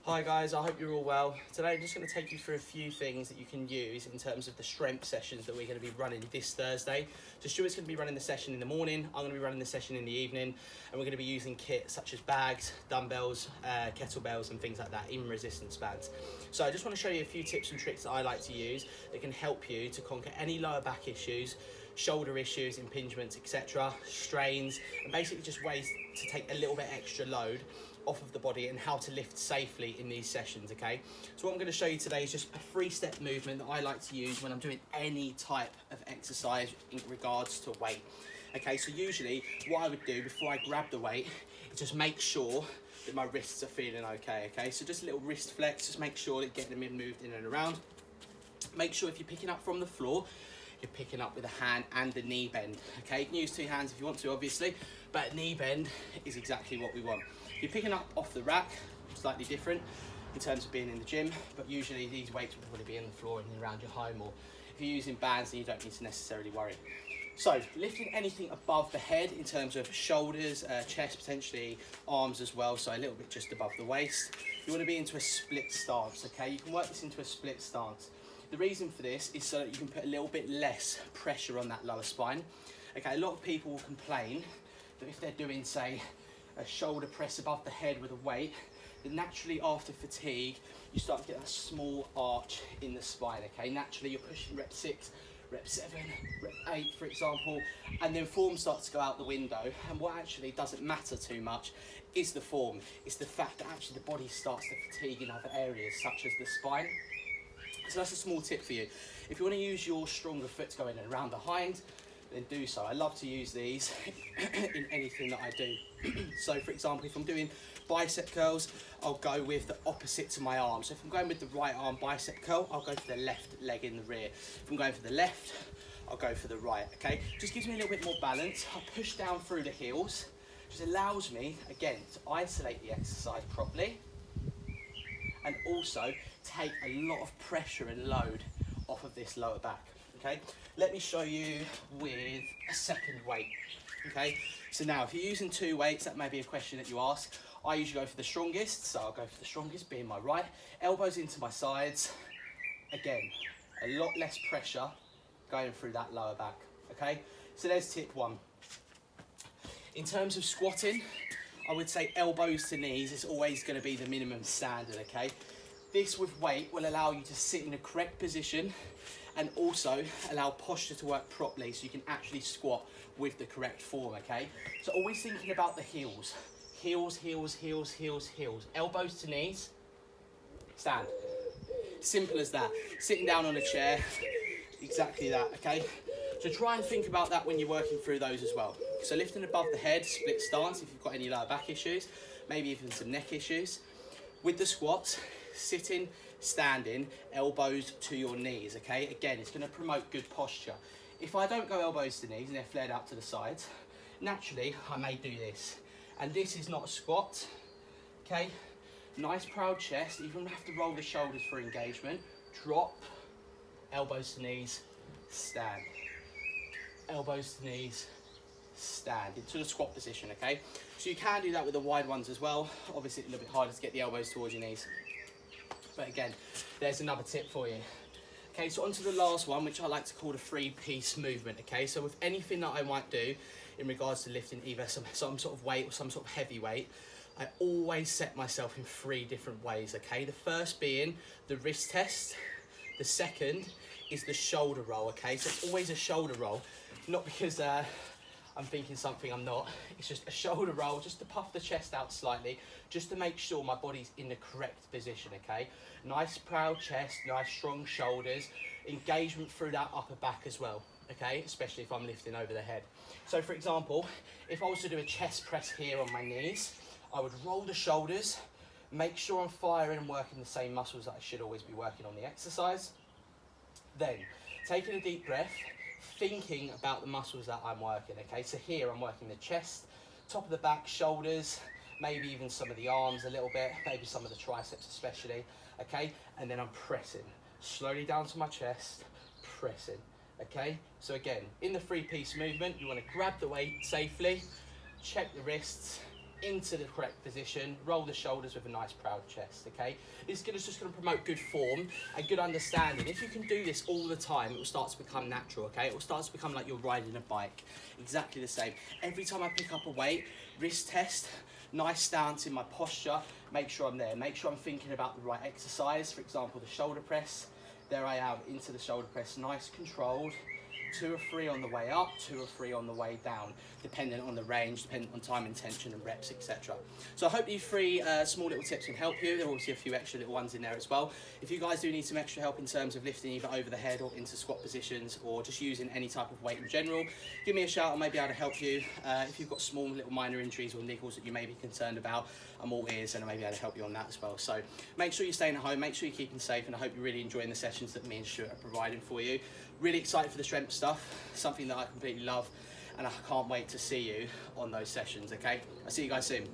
Hi guys, I hope you're all well. Today I'm just going to take you through a few things that you can use in terms of the strength sessions that we're going to be running this Thursday. So Stuart's going to be running the session in the morning, I'm going to be running the session in the evening, and we're going to be using kit such as bags, dumbbells, kettlebells and things like that, even resistance bands. So I just want to show you a few tips and tricks that I like to use that can help you to conquer any lower back issues, shoulder issues, impingements, etc., strains, and basically just ways to take a little bit extra load off of the body and how to lift safely in these sessions, okay? So what I'm going to show you today is just a 3-step movement that I like to use when I'm doing any type of exercise in regards to weight. Okay, so usually what I would do before I grab the weight is just make sure that my wrists are feeling okay, okay? So just a little wrist flex, just make sure that getting them moved in and around. Make sure if you're picking up from the floor, you're picking up with a hand and the knee bend, okay? You can use 2 hands if you want to, obviously, but knee bend is exactly what we want. If you're picking up off the rack, slightly different in terms of being in the gym, but usually these weights will probably be on the floor and around your home, or if you're using bands, then you don't need to necessarily worry. So lifting anything above the head in terms of shoulders, chest, potentially arms as well, so a little bit just above the waist. You want to be into a split stance, okay? You can work this into a split stance. The reason for this is so that you can put a little bit less pressure on that lower spine. Okay, a lot of people will complain that if they're doing, say, a shoulder press above the head with a weight, then naturally after fatigue, you start to get that small arch in the spine, okay? Naturally, you're pushing rep 6, rep 7, rep 8, for example, and then form starts to go out the window, and what actually doesn't matter too much is the form. It's the fact that actually the body starts to fatigue in other areas, such as the spine. So that's a small tip for you. If you want to use your stronger foot to go in and around the hind, then do so. I love to use these in anything that I do. So for example, if I'm doing bicep curls, I'll go with the opposite to my arm. So if I'm going with the right arm bicep curl, I'll go for the left leg in the rear. If I'm going for the left, I'll go for the right, okay? Just gives me a little bit more balance. I'll push down through the heels. Just allows me, again, to isolate the exercise properly and also take a lot of pressure and load off of this lower back, okay? Let me show you with a second weight, okay? So now, if you're using 2 weights, that may be a question that you ask. I usually go for the strongest, so I'll go for the strongest, being my right. Elbows into my sides. Again, a lot less pressure going through that lower back, okay? So there's tip 1. In terms of squatting, I would say elbows to knees is always going to be the minimum standard, okay? This with weight will allow you to sit in a correct position and also allow posture to work properly so you can actually squat with the correct form, okay? So always thinking about the heels. Heels, heels, heels, heels, heels. Elbows to knees, stand. Simple as that. Sitting down on a chair, exactly that, okay? So try and think about that when you're working through those as well. So lifting above the head, split stance if you've got any lower back issues, maybe even some neck issues. With the squats, sitting, standing, elbows to your knees, okay? Again, it's going to promote good posture. If I don't go elbows to knees and they're flared out to the sides, naturally I may do this. And this is not a squat, okay? Nice proud chest, you don't have to roll the shoulders for engagement. Drop, elbows to knees, stand. Elbows to knees, stand into the squat position, okay? So you can do that with the wide ones as well. Obviously, a little bit harder to get the elbows towards your knees. But again, there's another tip for you. Okay, so on to the last one, which I like to call the 3-piece movement, okay? So with anything that I might do in regards to lifting either some sort of weight or some sort of heavy weight, I always set myself in 3 different ways, okay? The first being the wrist test. The second is the shoulder roll, okay? So it's always a shoulder roll, not because I'm thinking something I'm not. It's just a shoulder roll, just to puff the chest out slightly, just to make sure my body's in the correct position, okay? Nice proud chest, nice strong shoulders, engagement through that upper back as well, okay? Especially if I'm lifting over the head. So for example, if I was to do a chest press here on my knees, I would roll the shoulders, make sure I'm firing and working the same muscles that I should always be working on the exercise. Then, taking a deep breath, thinking about the muscles that I'm working, okay? So here I'm working the chest, top of the back, shoulders, maybe even some of the arms a little bit, maybe some of the triceps especially, okay? And then I'm pressing, slowly down to my chest, pressing, okay? So again, in the 3-piece movement, you wanna grab the weight safely, check the wrists, into the correct position, roll the shoulders with a nice proud chest, okay? It's just gonna promote good form and good understanding. If you can do this all the time, it will start to become natural, okay? It will start to become like you're riding a bike, exactly the same. Every time I pick up a weight, wrist test, nice stance in my posture, make sure I'm there, make sure I'm thinking about the right exercise. For example, the shoulder press, there I am into the shoulder press, nice controlled. 2 or 3 on the way up, 2 or 3 on the way down, depending on the range, depending on time and tension and reps, etc. So I hope these 3 small little tips can help you. There are obviously a few extra little ones in there as well. If you guys do need some extra help in terms of lifting either over the head or into squat positions, or just using any type of weight in general, give me a shout. I may be able to help you. If you've got small little minor injuries or niggles that you may be concerned about, I'm all ears and I may be able to help you on that as well. So make sure you're staying at home, make sure you're keeping safe, and I hope you're really enjoying the sessions that me and Stuart are providing for you. Really excited for the strength stuff, something that I completely love, and I can't wait to see you on those sessions, okay? I'll see you guys soon.